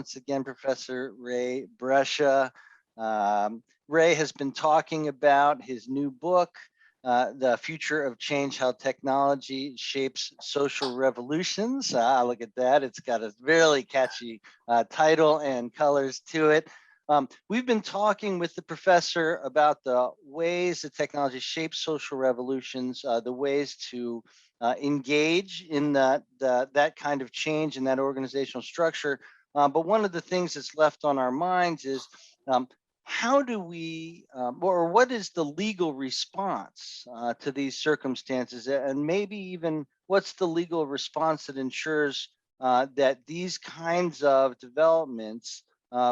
once again Professor Ray Brescia. Ray has been talking about his new book, The Future of Change, How Technology Shapes Social Revolutions. Look at that. It's got a really catchy title and colors to it. We've been talking with the professor about the ways that technology shapes social revolutions, the ways to engage in that kind of change in that organizational structure. But one of the things that's left on our minds is how do we, or what is the legal response to these circumstances? And maybe even what's the legal response that ensures that these kinds of developments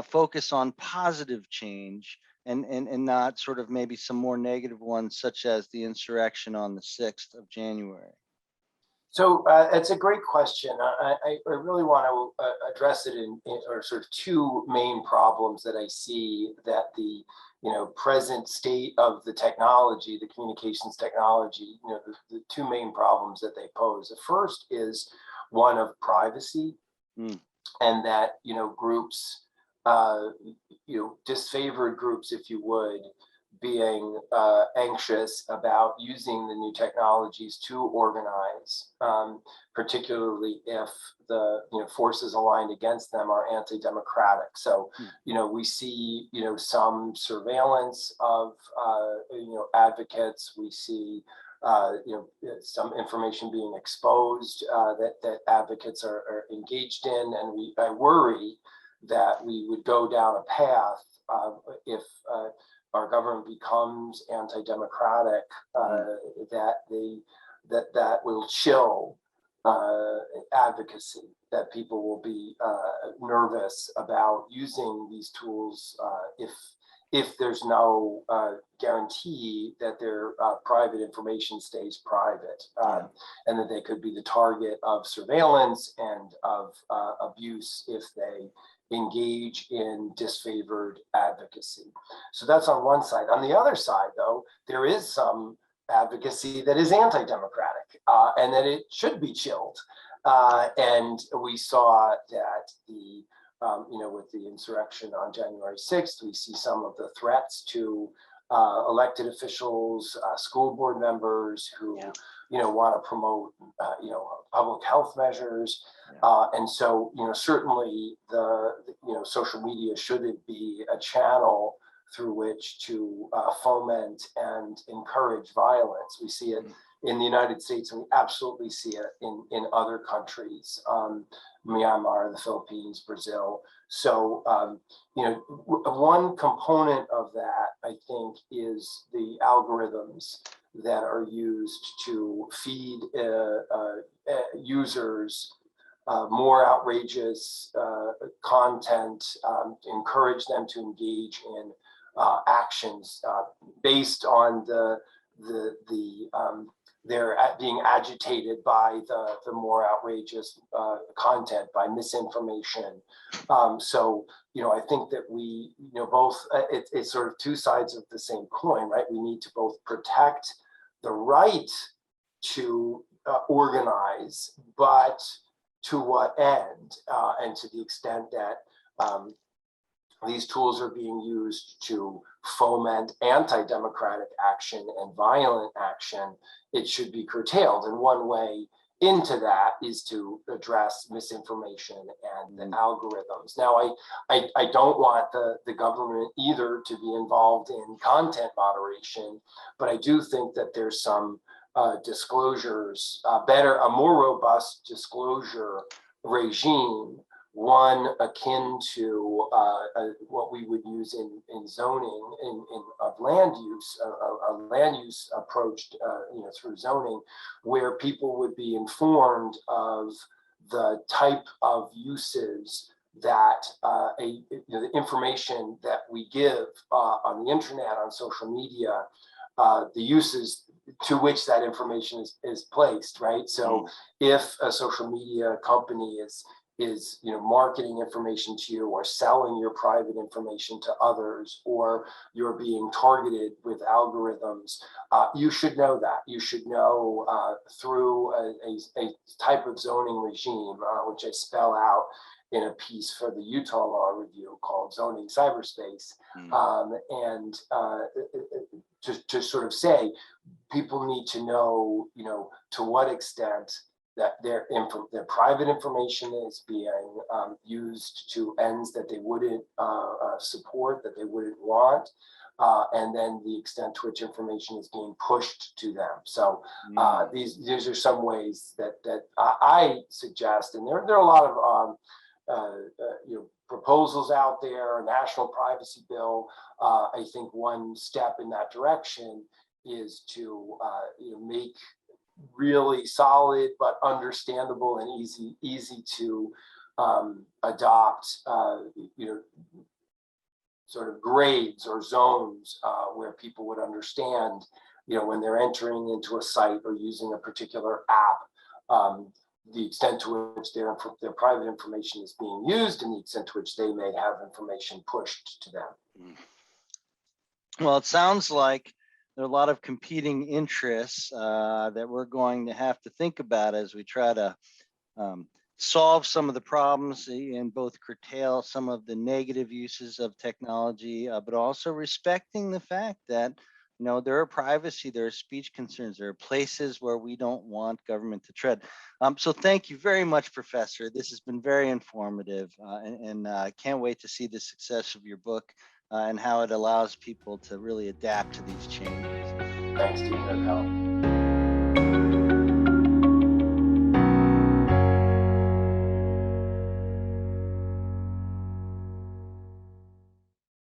focus on positive change and not sort of maybe some more negative ones, such as the insurrection on the 6th of January? So it's a great question. I really want to address it in or sort of two main problems that I see that the present state of the technology, the communications technology, the two main problems that they pose. The first is one of privacy, and that groups, disfavored groups, if you would, being anxious about using the new technologies to organize, particularly if the forces aligned against them are anti-democratic. So we see some surveillance of advocates. We see some information being exposed that advocates are engaged in, and I worry that we would go down a path if our government becomes anti-democratic, that will chill advocacy, that people will be nervous about using these tools if there's no guarantee that their private information stays private, and that they could be the target of surveillance and of abuse if they engage in disfavored advocacy. So that's on one side. On the other side, though, there is some advocacy that is anti-democratic, and that it should be chilled. And we saw that with the insurrection on January 6th, we see some of the threats to elected officials, school board members who want to promote public health measures, and so certainly the social media shouldn't be a channel through which to foment and encourage violence. We see it in the United States, and we absolutely see it in other countries, Myanmar, the Philippines, Brazil. So one component of that, I think, is the algorithms that are used to feed users more outrageous content, encourage them to engage in actions based on they're being agitated by the more outrageous content, by misinformation. So I think that we both, it's sort of two sides of the same coin, right? We need to both protect the right to organize, but to what end? And to the extent that these tools are being used to foment anti-democratic action and violent action, it should be curtailed. And one way into that is to address misinformation and the algorithms. Now, I don't want the government either to be involved in content moderation, but I do think that there's some disclosures, a more robust disclosure regime, one akin to what we would use in zoning, of land use, a land use approach, through zoning, where people would be informed of the type of uses that the information that we give on the internet, on social media, the uses to which that information is placed, right? So if a social media company is is, marketing information to you or selling your private information to others, or you're being targeted with algorithms, you should know that. You should know through a type of zoning regime, which I spell out in a piece for the Utah Law Review called Zoning Cyberspace. And to sort of say, people need to know, to what extent that their private information is being used to ends that they wouldn't support, that they wouldn't want, and then the extent to which information is being pushed to them. So these are some ways that I suggest, and there are a lot of proposals out there, a national privacy bill. I think one step in that direction is to make really solid but understandable and easy to adopt sort of grades or zones where people would understand when they're entering into a site or using a particular app, the extent to which their private information is being used and the extent to which they may have information pushed to them. Well, it sounds like there are a lot of competing interests that we're going to have to think about as we try to solve some of the problems and both curtail some of the negative uses of technology, but also respecting the fact that there are privacy, there are speech concerns, there are places where we don't want government to tread. So thank you very much, Professor. This has been very informative, and can't wait to see the success of your book and how it allows people to really adapt to these changes. Thanks, Hirokawa.